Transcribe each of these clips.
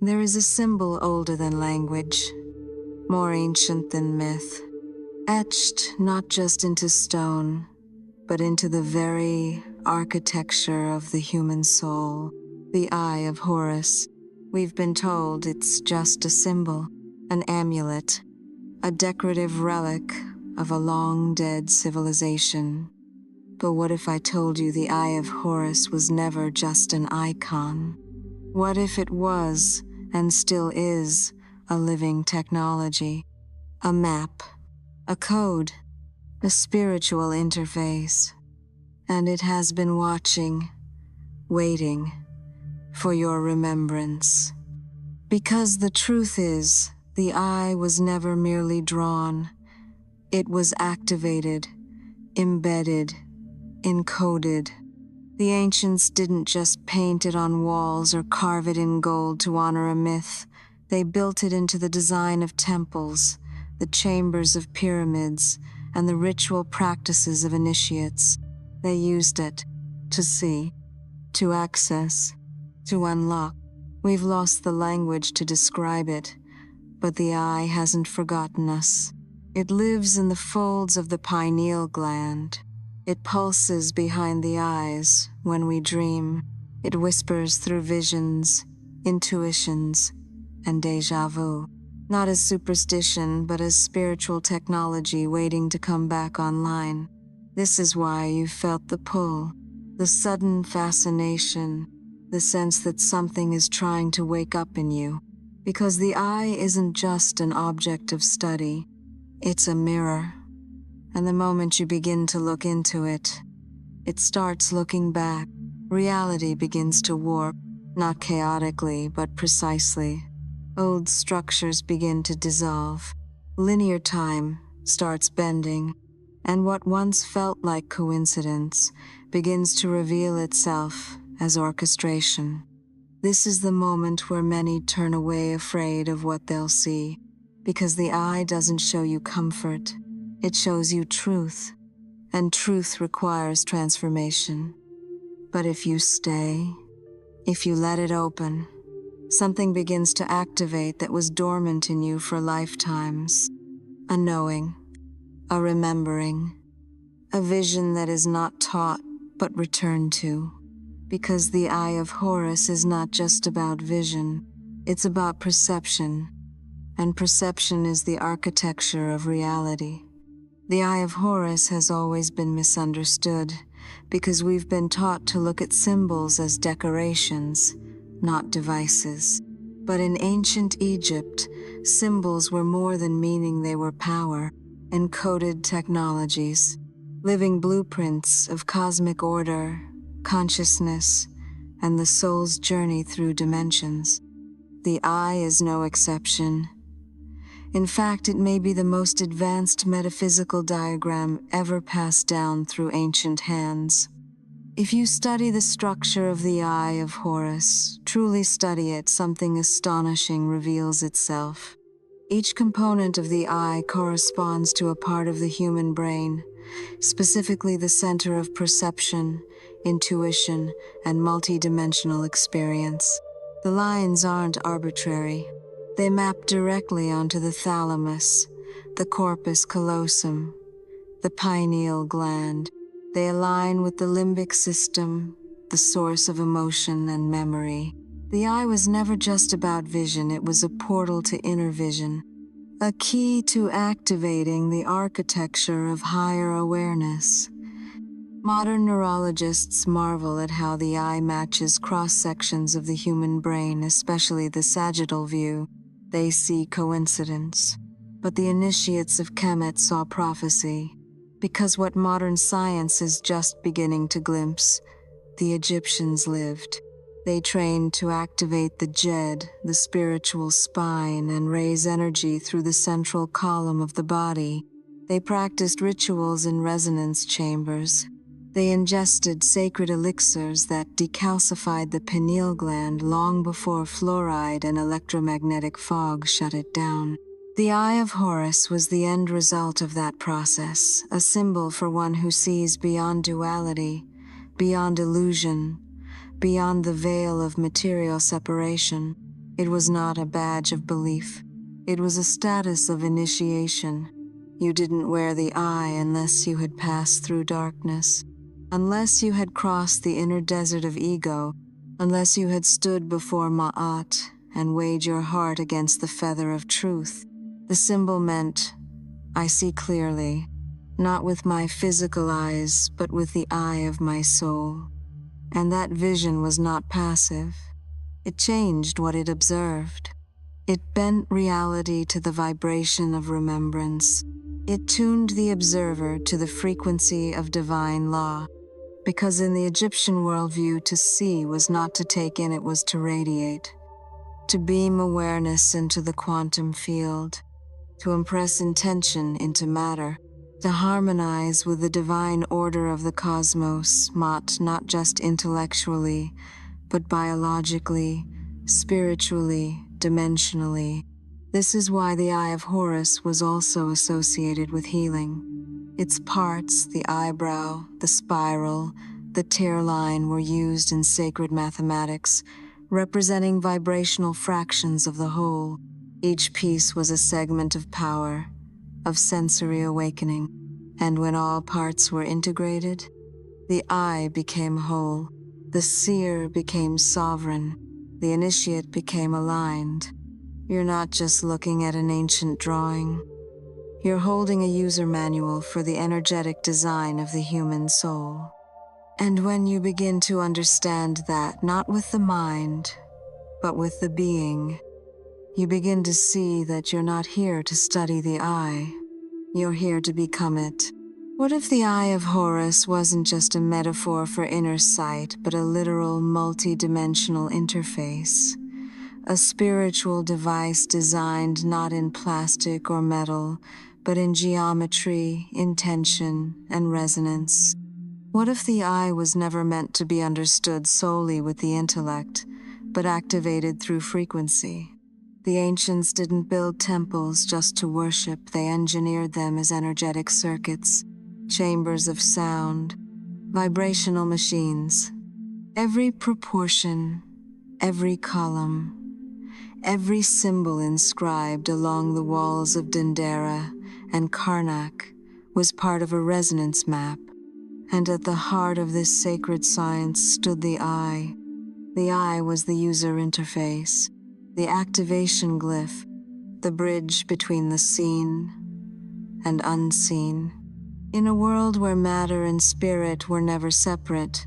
There is a symbol older than language, more ancient than myth, etched not just into stone, but into the very architecture of the human soul, the Eye of Horus. We've been told it's just a symbol, an amulet, a decorative relic of a long-dead civilization. But what if I told you the Eye of Horus was never just an icon? What if it was, and still is, a living technology, a map, a code, a spiritual interface? And it has been watching, waiting for your remembrance. Because the truth is, the eye was never merely drawn. It was activated, embedded, encoded. The ancients didn't just paint it on walls or carve it in gold to honor a myth. They built it into the design of temples, the chambers of pyramids, and the ritual practices of initiates. They used it to see, to access, to unlock. We've lost the language to describe it, but the eye hasn't forgotten us. It lives in the folds of the pineal gland. It pulses behind the eyes when we dream. It whispers through visions, intuitions, and déjà vu. Not as superstition, but as spiritual technology waiting to come back online. This is why you felt the pull, the sudden fascination, the sense that something is trying to wake up in you. Because the eye isn't just an object of study, it's a mirror. And the moment you begin to look into it, it starts looking back. Reality begins to warp, not chaotically, but precisely. Old structures begin to dissolve. Linear time starts bending, and what once felt like coincidence begins to reveal itself as orchestration. This is the moment where many turn away afraid of what they'll see, because the eye doesn't show you comfort. It shows you truth, and truth requires transformation. But if you stay, if you let it open, something begins to activate that was dormant in you for lifetimes. A knowing, a remembering, a vision that is not taught but returned to. Because the Eye of Horus is not just about vision, it's about perception, and perception is the architecture of reality. The Eye of Horus has always been misunderstood because we've been taught to look at symbols as decorations, not devices. But in ancient Egypt, symbols were more than meaning, they were power, encoded technologies, living blueprints of cosmic order, consciousness, and the soul's journey through dimensions. The eye is no exception. In fact, it may be the most advanced metaphysical diagram ever passed down through ancient hands. If you study the structure of the Eye of Horus, truly study it, something astonishing reveals itself. Each component of the eye corresponds to a part of the human brain, specifically the center of perception, intuition, and multidimensional experience. The lines aren't arbitrary. They map directly onto the thalamus, the corpus callosum, the pineal gland. They align with the limbic system, the source of emotion and memory. The eye was never just about vision, it was a portal to inner vision, a key to activating the architecture of higher awareness. Modern neurologists marvel at how the eye matches cross-sections of the human brain, especially the sagittal view. They see coincidence. But the initiates of Kemet saw prophecy, because what modern science is just beginning to glimpse, the Egyptians lived. They trained to activate the Jed, the spiritual spine, and raise energy through the central column of the body. They practiced rituals in resonance chambers. They ingested sacred elixirs that decalcified the pineal gland long before fluoride and electromagnetic fog shut it down. The Eye of Horus was the end result of that process, a symbol for one who sees beyond duality, beyond illusion, beyond the veil of material separation. It was not a badge of belief. It was a status of initiation. You didn't wear the eye unless you had passed through darkness, unless you had crossed the inner desert of ego, unless you had stood before Ma'at and weighed your heart against the feather of truth. The symbol meant, I see clearly, not with my physical eyes, but with the eye of my soul. And that vision was not passive. It changed what it observed. It bent reality to the vibration of remembrance. It tuned the observer to the frequency of divine law. Because in the Egyptian worldview, to see was not to take in, it was to radiate, to beam awareness into the quantum field, to impress intention into matter, to harmonize with the divine order of the cosmos, not just intellectually, but biologically, spiritually, dimensionally. This is why the Eye of Horus was also associated with healing. Its parts, the eyebrow, the spiral, the tear line, were used in sacred mathematics, representing vibrational fractions of the whole. Each piece was a segment of power, of sensory awakening. And when all parts were integrated, the eye became whole. The seer became sovereign. The initiate became aligned. You're not just looking at an ancient drawing. You're holding a user manual for the energetic design of the human soul. And when you begin to understand that, not with the mind, but with the being, you begin to see that you're not here to study the eye. You're here to become it. What if the Eye of Horus wasn't just a metaphor for inner sight, but a literal multidimensional interface? A spiritual device designed not in plastic or metal, but in geometry, intention, and resonance. What if the eye was never meant to be understood solely with the intellect, but activated through frequency? The ancients didn't build temples just to worship, they engineered them as energetic circuits, chambers of sound, vibrational machines. Every proportion, every column, every symbol inscribed along the walls of Dendera and Karnak was part of a resonance map, and at the heart of this sacred science stood the eye. The eye was the user interface, the activation glyph, the bridge between the seen and unseen. In a world where matter and spirit were never separate,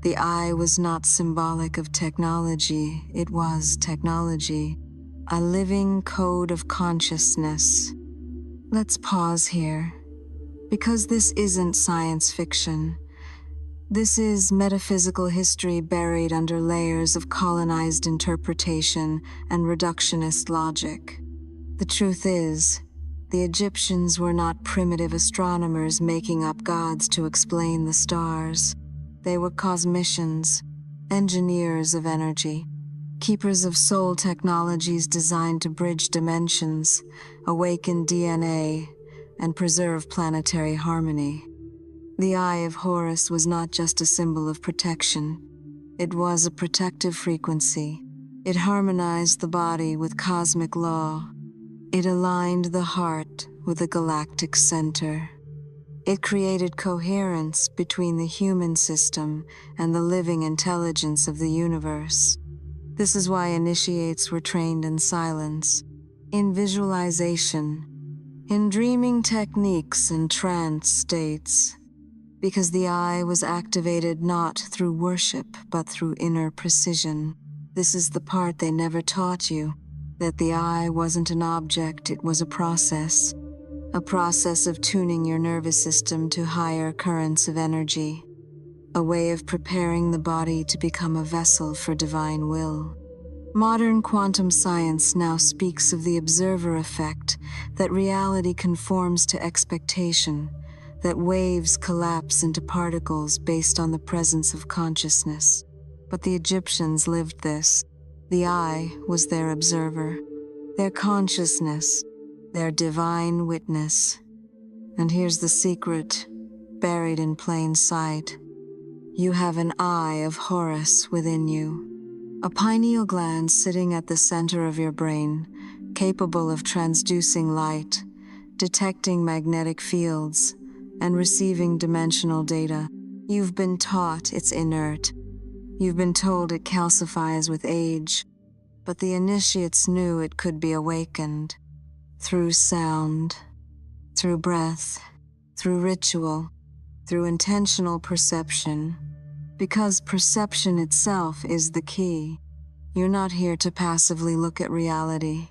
the eye was not symbolic of technology, it was technology, a living code of consciousness. Let's pause here, because this isn't science fiction. This is metaphysical history buried under layers of colonized interpretation and reductionist logic. The truth is, the Egyptians were not primitive astronomers making up gods to explain the stars. They were cosmicians, engineers of energy, keepers of soul technologies designed to bridge dimensions, awaken DNA, and preserve planetary harmony. The Eye of Horus was not just a symbol of protection. It was a protective frequency. It harmonized the body with cosmic law. It aligned the heart with the galactic center. It created coherence between the human system and the living intelligence of the universe. This is why initiates were trained in silence, in visualization, in dreaming techniques and trance states, because the eye was activated not through worship, but through inner precision. This is the part they never taught you, that the eye wasn't an object, it was a process of tuning your nervous system to higher currents of energy, a way of preparing the body to become a vessel for divine will. Modern quantum science now speaks of the observer effect, that reality conforms to expectation, that waves collapse into particles based on the presence of consciousness. But the Egyptians lived this. The eye was their observer, their consciousness, their divine witness. And here's the secret, buried in plain sight. You have an Eye of Horus within you. A pineal gland sitting at the center of your brain, capable of transducing light, detecting magnetic fields, and receiving dimensional data. You've been taught it's inert. You've been told it calcifies with age, but the initiates knew it could be awakened through sound, through breath, through ritual, through intentional perception, because perception itself is the key. You're not here to passively look at reality.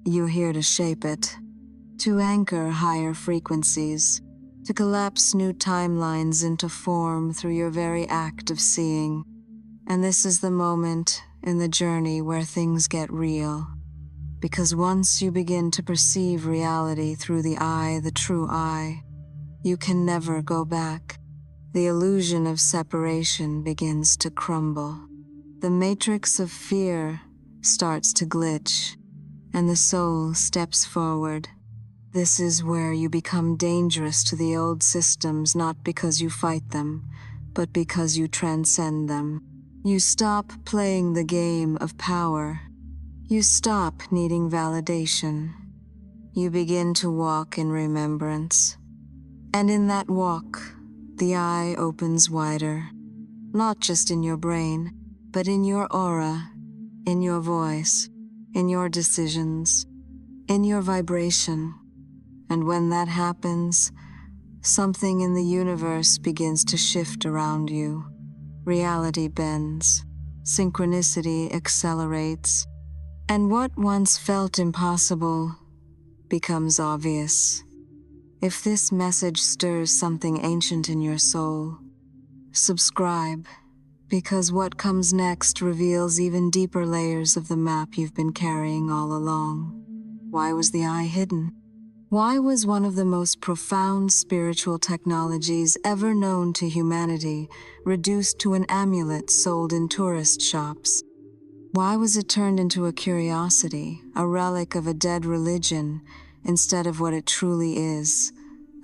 You're here to shape it, to anchor higher frequencies, to collapse new timelines into form through your very act of seeing. And this is the moment in the journey where things get real. Because once you begin to perceive reality through the eye, the true eye, you can never go back. The illusion of separation begins to crumble. The matrix of fear starts to glitch, and the soul steps forward. This is where you become dangerous to the old systems, not because you fight them, but because you transcend them. You stop playing the game of power. You stop needing validation. You begin to walk in remembrance. And in that walk, the eye opens wider, not just in your brain, but in your aura, in your voice, in your decisions, in your vibration. And when that happens, something in the universe begins to shift around you. Reality bends, synchronicity accelerates, and what once felt impossible becomes obvious. If this message stirs something ancient in your soul, subscribe, because what comes next reveals even deeper layers of the map you've been carrying all along. Why was the eye hidden? Why was one of the most profound spiritual technologies ever known to humanity reduced to an amulet sold in tourist shops? Why was it turned into a curiosity, a relic of a dead religion, instead of what it truly is,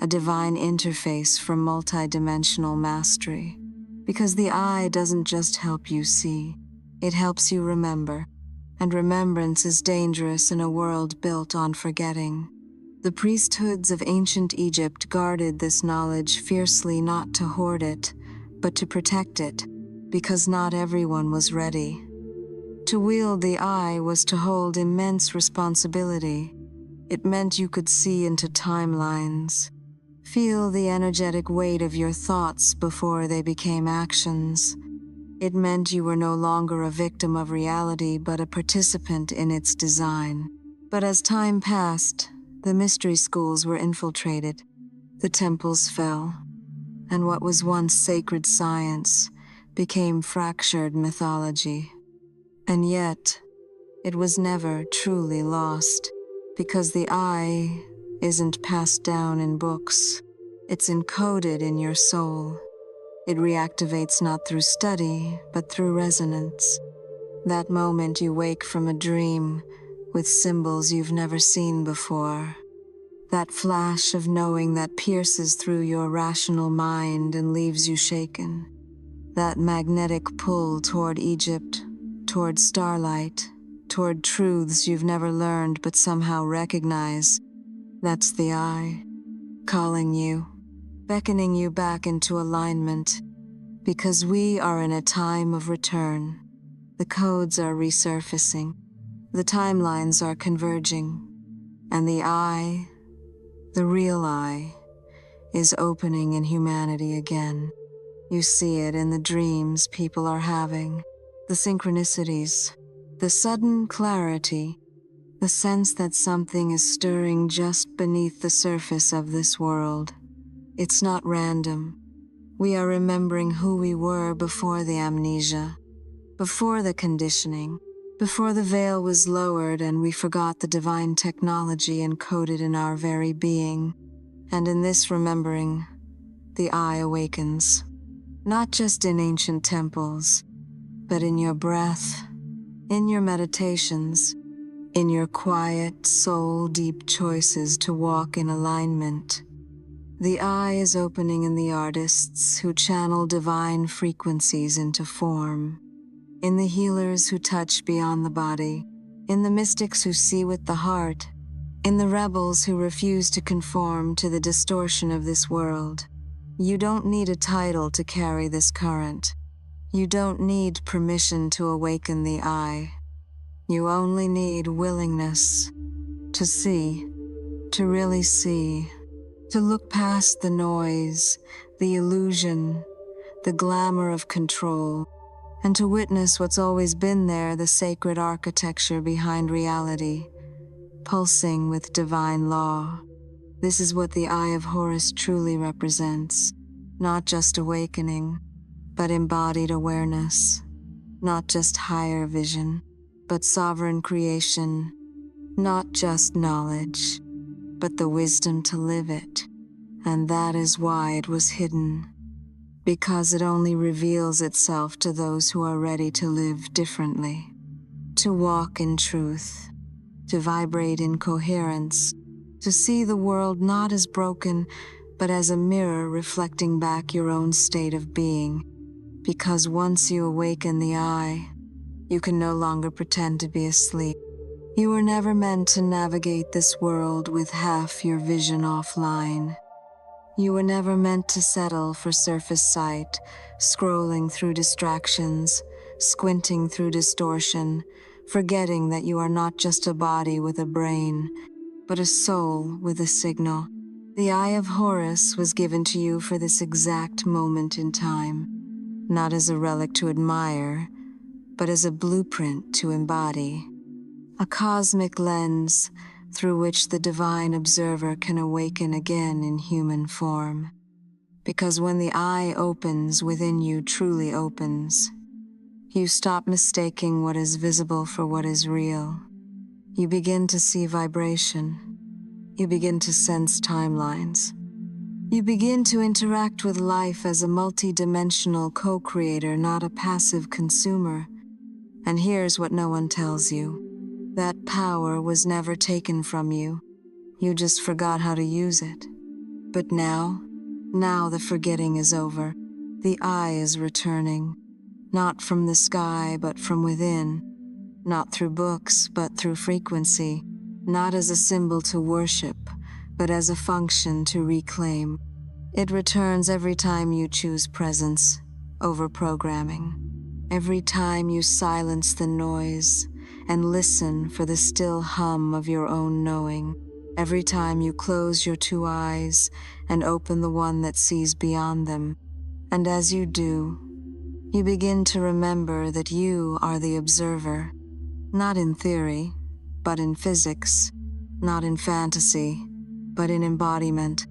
a divine interface for multidimensional mastery? Because the eye doesn't just help you see, it helps you remember, and remembrance is dangerous in a world built on forgetting. The priesthoods of ancient Egypt guarded this knowledge fiercely, not to hoard it, but to protect it, because not everyone was ready. To wield the eye was to hold immense responsibility. It meant you could see into timelines, feel the energetic weight of your thoughts before they became actions. It meant you were no longer a victim of reality, but a participant in its design. But as time passed, the mystery schools were infiltrated, the temples fell, and what was once sacred science became fractured mythology. And yet, it was never truly lost, because the eye isn't passed down in books. It's encoded in your soul. It reactivates not through study, but through resonance. That moment you wake from a dream with symbols you've never seen before. That flash of knowing that pierces through your rational mind and leaves you shaken. That magnetic pull toward Egypt, toward starlight, toward truths you've never learned but somehow recognize. That's the eye, calling you, beckoning you back into alignment, because we are in a time of return. The codes are resurfacing, the timelines are converging, and the eye, the real eye, is opening in humanity again. You see it in the dreams people are having, the synchronicities, the sudden clarity, the sense that something is stirring just beneath the surface of this world. It's not random. We are remembering who we were before the amnesia, before the conditioning, before the veil was lowered and we forgot the divine technology encoded in our very being. And in this remembering, the eye awakens, not just in ancient temples, but in your breath, in your meditations, in your quiet, soul-deep choices to walk in alignment. The eye is opening in the artists who channel divine frequencies into form, in the healers who touch beyond the body, in the mystics who see with the heart, in the rebels who refuse to conform to the distortion of this world. You don't need a title to carry this current. You don't need permission to awaken the eye. You only need willingness to see, to really see, to look past the noise, the illusion, the glamour of control, and to witness what's always been there, the sacred architecture behind reality, pulsing with divine law. This is what the Eye of Horus truly represents, not just awakening, but embodied awareness, not just higher vision, but sovereign creation, not just knowledge, but the wisdom to live it. And that is why it was hidden, because it only reveals itself to those who are ready to live differently, to walk in truth, to vibrate in coherence, to see the world not as broken, but as a mirror reflecting back your own state of being. Because once you awaken the eye, you can no longer pretend to be asleep. You were never meant to navigate this world with half your vision offline. You were never meant to settle for surface sight, scrolling through distractions, squinting through distortion, forgetting that you are not just a body with a brain, but a soul with a signal. The Eye of Horus was given to you for this exact moment in time, not as a relic to admire, but as a blueprint to embody. A cosmic lens through which the divine observer can awaken again in human form. Because when the eye opens within you truly opens, you stop mistaking what is visible for what is real. You begin to see vibration. You begin to sense timelines. You begin to interact with life as a multidimensional co-creator, not a passive consumer. And here's what no one tells you. That power was never taken from you. You just forgot how to use it. But now the forgetting is over. The eye is returning. Not from the sky, but from within. Not through books, but through frequency. Not as a symbol to worship, but as a function to reclaim. It returns every time you choose presence over programming. Every time you silence the noise and listen for the still hum of your own knowing. Every time you close your two eyes and open the one that sees beyond them. And as you do, you begin to remember that you are the observer, not in theory, but in physics, not in fantasy, but in embodiment,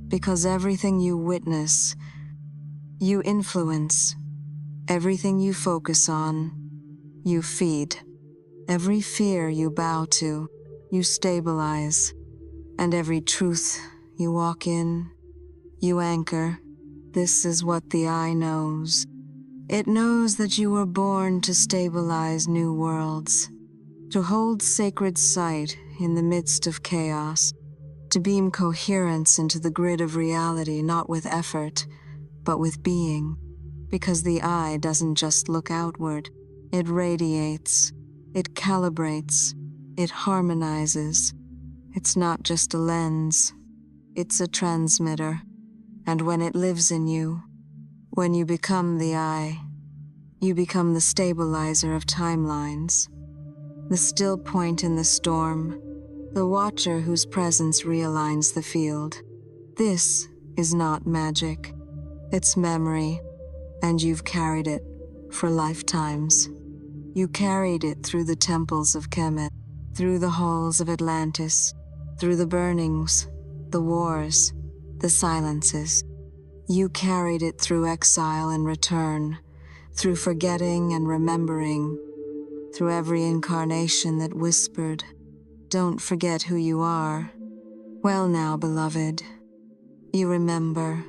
because everything you witness, you influence, everything you focus on, you feed. Every fear you bow to, you stabilize, and every truth you walk in, you anchor. This is what the eye knows. It knows that you were born to stabilize new worlds, to hold sacred sight in the midst of chaos, to beam coherence into the grid of reality, not with effort, but with being. Because the eye doesn't just look outward, it radiates. It calibrates, it harmonizes. It's not just a lens, it's a transmitter. And when it lives in you, when you become the eye, you become the stabilizer of timelines, the still point in the storm, the watcher whose presence realigns the field. This is not magic, it's memory, and you've carried it for lifetimes. You carried it through the temples of Kemet, through the halls of Atlantis, through the burnings, the wars, the silences. You carried it through exile and return, through forgetting and remembering, through every incarnation that whispered, "Don't forget who you are." Well now, beloved, you remember.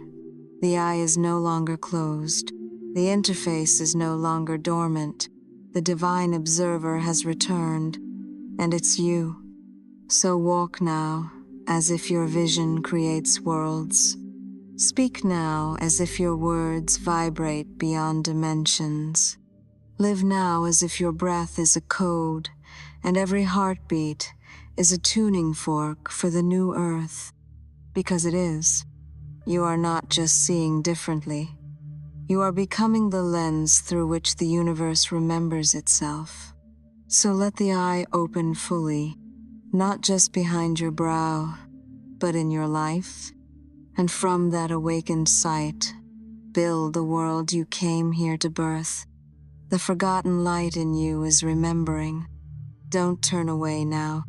The eye is no longer closed. The interface is no longer dormant. The divine observer has returned, and it's you. So walk now, as if your vision creates worlds. Speak now, as if your words vibrate beyond dimensions. Live now as if your breath is a code, and every heartbeat is a tuning fork for the new earth. Because it is. You are not just seeing differently. You are becoming the lens through which the universe remembers itself. So let the eye open fully, not just behind your brow, but in your life. And from that awakened sight, build the world you came here to birth. The forgotten light in you is remembering. Don't turn away now.